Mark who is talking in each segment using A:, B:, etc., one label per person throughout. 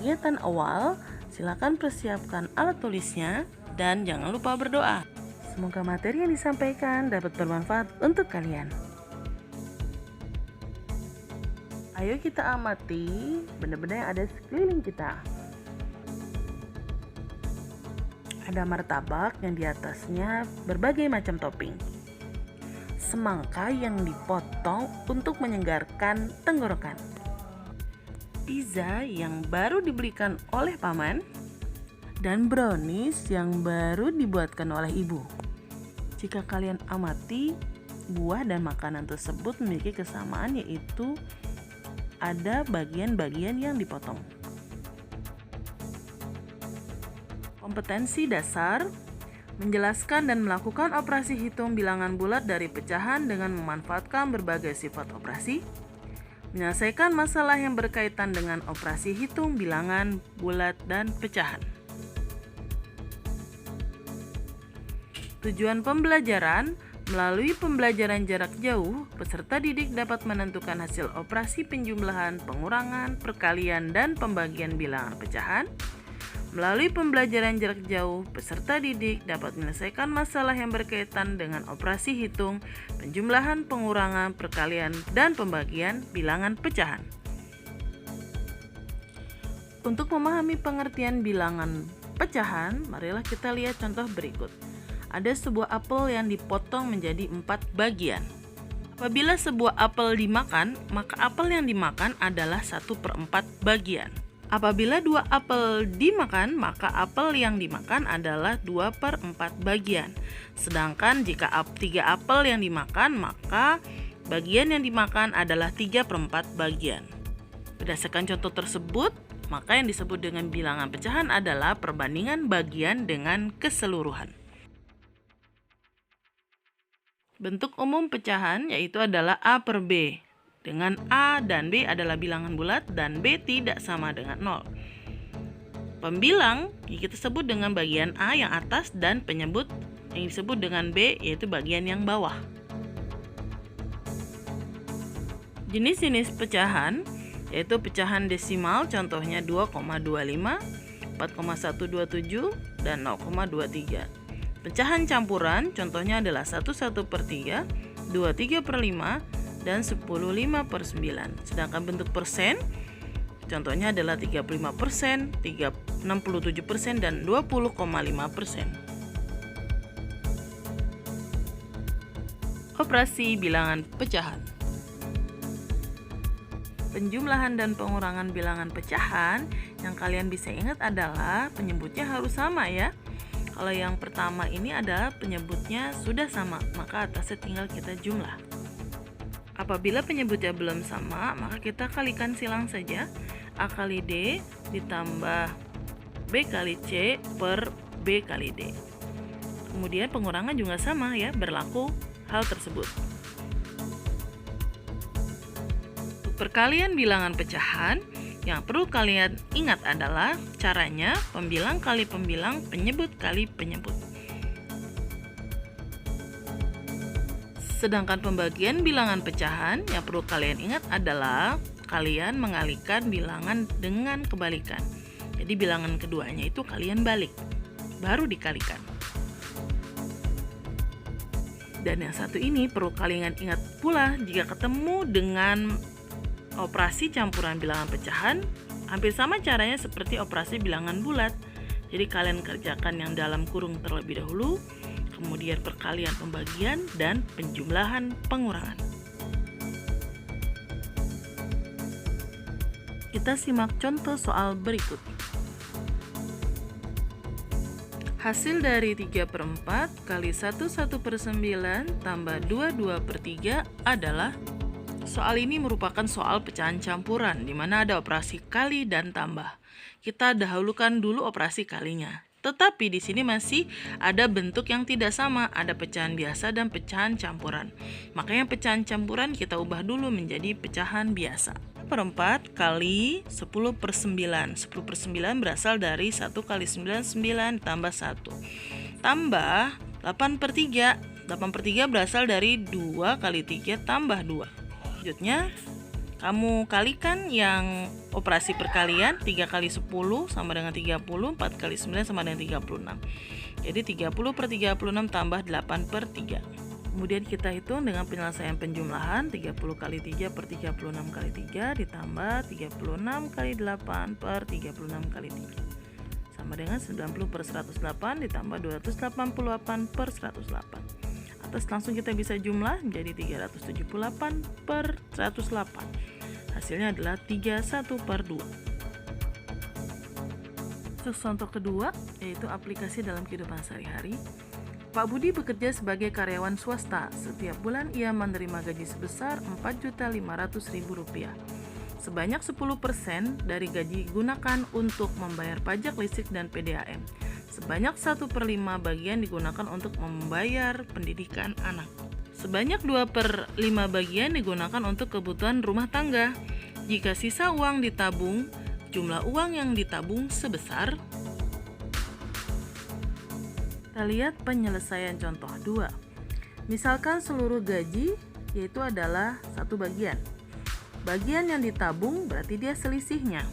A: peringatan awal, silakan persiapkan alat tulisnya dan jangan lupa berdoa. Semoga materi yang disampaikan dapat bermanfaat untuk kalian. Ayo kita amati benda-benda yang ada sekeliling kita. Ada martabak yang di atasnya berbagai macam topping. Semangka yang dipotong untuk menyegarkan tenggorokan. Pizza yang baru dibelikan oleh paman. Dan brownies yang baru dibuatkan oleh ibu. Jika kalian amati, buah dan makanan tersebut memiliki kesamaan, yaitu ada bagian-bagian yang dipotong. Kompetensi dasar: menjelaskan dan melakukan operasi hitung bilangan bulat dari pecahan dengan memanfaatkan berbagai sifat operasi. Menyelesaikan masalah yang berkaitan dengan operasi hitung bilangan bulat dan pecahan. Tujuan pembelajaran: melalui pembelajaran jarak jauh, peserta didik dapat menentukan hasil operasi penjumlahan, pengurangan, perkalian, dan pembagian bilangan pecahan. Melalui pembelajaran jarak jauh, peserta didik dapat menyelesaikan masalah yang berkaitan dengan operasi hitung, penjumlahan, pengurangan, perkalian, dan pembagian bilangan pecahan. Untuk memahami pengertian bilangan pecahan, marilah kita lihat contoh berikut. Ada sebuah apel yang dipotong menjadi 4 bagian. Apabila sebuah apel dimakan, maka apel yang dimakan adalah 1/4 bagian. Apabila 2 apel dimakan, maka apel yang dimakan adalah 2/4 bagian. Sedangkan jika 3 apel yang dimakan, maka bagian yang dimakan adalah 3/4 bagian. Berdasarkan contoh tersebut, maka yang disebut dengan bilangan pecahan adalah perbandingan bagian dengan keseluruhan. Bentuk umum pecahan yaitu adalah A per B. Dengan A dan B adalah bilangan bulat dan B tidak sama dengan 0. Pembilang kita sebut dengan bagian A yang atas dan penyebut yang disebut dengan B yaitu bagian yang bawah. Jenis-jenis pecahan yaitu pecahan desimal, contohnya 2,25, 4,127, dan 0,23. Pecahan campuran contohnya adalah 11/3, 23/5, dan 10/5/9. Sedangkan bentuk persen contohnya adalah 35%, 67%, dan 20,5%. Operasi bilangan pecahan. Penjumlahan dan pengurangan bilangan pecahan yang kalian bisa ingat adalah penyebutnya harus sama ya. Kalau yang pertama ini adalah penyebutnya sudah sama, maka atasnya tinggal kita jumlah. Apabila penyebutnya belum sama, maka kita kalikan silang saja. A kali D ditambah B kali C per B kali D. Kemudian pengurangan juga sama ya, berlaku hal tersebut. Untuk perkalian bilangan pecahan, yang perlu kalian ingat adalah caranya pembilang kali pembilang, penyebut kali penyebut. Sedangkan pembagian bilangan pecahan yang perlu kalian ingat adalah kalian mengalihkan bilangan dengan kebalikan. Jadi bilangan keduanya itu kalian balik, baru dikalikan. Dan yang satu ini perlu kalian ingat pula, jika ketemu dengan operasi campuran bilangan pecahan, hampir sama caranya seperti operasi bilangan bulat. Jadi kalian kerjakan yang dalam kurung terlebih dahulu, kemudian perkalian pembagian dan penjumlahan pengurangan. Kita simak contoh soal berikut. Hasil dari 3/4 kali 1/9 tambah 2/3 adalah. Soal ini merupakan soal pecahan campuran di mana ada operasi kali dan tambah. Kita dahulukan dulu operasi kalinya. Tetapi di sini masih ada bentuk yang tidak sama, ada pecahan biasa dan pecahan campuran. Makanya pecahan campuran kita ubah dulu menjadi pecahan biasa. 4 kali 10/9. 10/9 berasal dari 1 kali 9, 9 tambah 1. Tambah 8/3. 8/3 berasal dari 2 kali 3 tambah 2. Selanjutnya Kamu kalikan yang operasi perkalian, 3 kali 10 sama dengan 30, 4 kali 9 sama dengan 36. Jadi 30 per 36 tambah 8 per 3. Kemudian kita hitung dengan penyelesaian penjumlahan, 30 kali 3 per 36 kali 3 ditambah 36 kali 8 per 36 kali 3. Sama dengan 90 per 108 ditambah 288 per 108. Atas langsung kita bisa jumlah menjadi 378 per 108. Hasilnya adalah 31 per 2. Untuk contoh kedua, yaitu aplikasi dalam kehidupan sehari-hari. Pak Budi bekerja sebagai karyawan swasta. Setiap bulan ia menerima gaji sebesar Rp4.500.000. Sebanyak 10% dari gaji digunakan untuk membayar pajak listrik dan PDAM. Sebanyak 1/5 bagian digunakan untuk membayar pendidikan anak. Sebanyak 2/5 bagian digunakan untuk kebutuhan rumah tangga. Jika sisa uang ditabung, jumlah uang yang ditabung sebesar. Kita lihat penyelesaian contoh 2. Misalkan seluruh gaji yaitu adalah satu bagian. Bagian yang ditabung berarti dia selisihnya,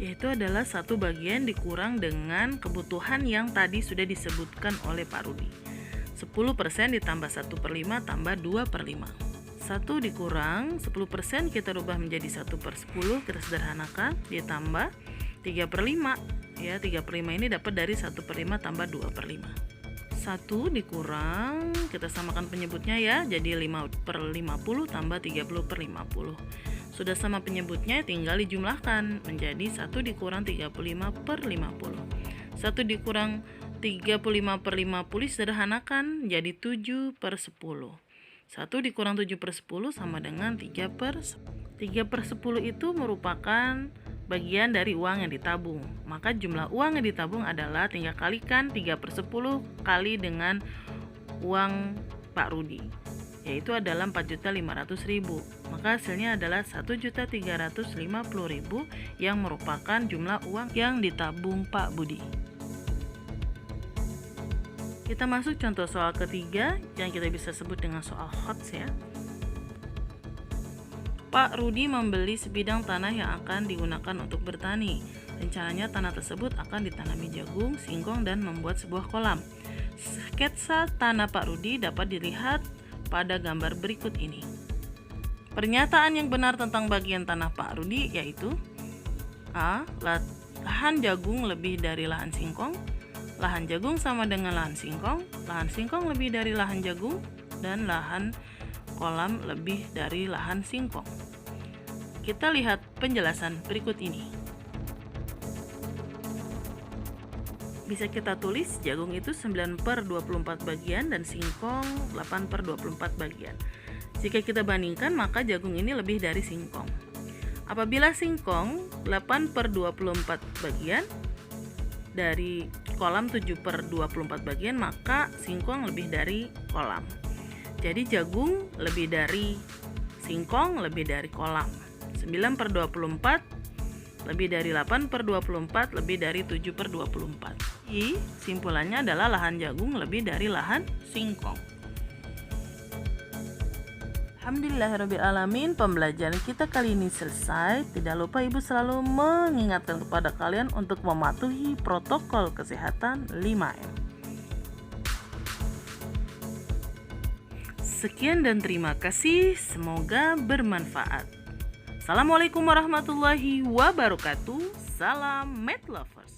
A: yaitu adalah satu bagian dikurang dengan kebutuhan yang tadi sudah disebutkan oleh Pak Rudi. 10% ditambah 1/5 tambah 2/5. 1 dikurang 10% kita rubah menjadi 1/10, kita sederhanakan, ditambah 3/5. Ya, 3/5 ini dapat dari 1/5 tambah 2/5. 1 dikurang, kita samakan penyebutnya ya, jadi 5/50 tambah 30/50. Sudah sama penyebutnya, tinggal dijumlahkan menjadi 1 dikurang 35/50. 1 dikurang 35/50 sederhanakan jadi 7/10. 1 dikurang 7/10 sama dengan 3/10. 3/10 itu merupakan bagian dari uang yang ditabung. Maka jumlah uang yang ditabung adalah tinggal kalikan 3/10 kali dengan uang Pak Rudi, yaitu adalah 4.500.000. Maka hasilnya adalah 1.350.000 yang merupakan jumlah uang yang ditabung Pak Budi. Kita masuk contoh soal ketiga yang kita bisa sebut dengan soal HOTS ya. Pak Rudi membeli sebidang tanah yang akan digunakan untuk bertani. Rencananya tanah tersebut akan ditanami jagung, singkong, dan membuat sebuah kolam. Sketsa tanah Pak Rudi dapat dilihat pada gambar berikut ini. Pernyataan yang benar tentang bagian tanah Pak Rudi yaitu A. Lahan jagung lebih dari lahan singkong. Lahan jagung sama dengan lahan singkong. Lahan singkong lebih dari lahan jagung. Dan lahan kolam lebih dari lahan singkong. Kita lihat penjelasan berikut ini. Bisa kita tulis jagung itu 9/24 bagian dan singkong 8/24 bagian. Jika kita bandingkan maka jagung ini lebih dari singkong. Apabila singkong 8/24 bagian dari kolam 7/24 bagian, maka singkong lebih dari kolam. Jadi jagung lebih dari singkong lebih dari kolam. 9/24 lebih dari 8/24 lebih dari 7/24. Simpulannya adalah lahan jagung lebih dari lahan singkong. Alhamdulillahirrabbilalamin, pembelajaran kita kali ini selesai. Tidak lupa Ibu selalu mengingatkan kepada kalian untuk mematuhi protokol kesehatan 5M. Sekian dan terima kasih, semoga bermanfaat. Assalamualaikum warahmatullahi wabarakatuh. Salam Math Lovers.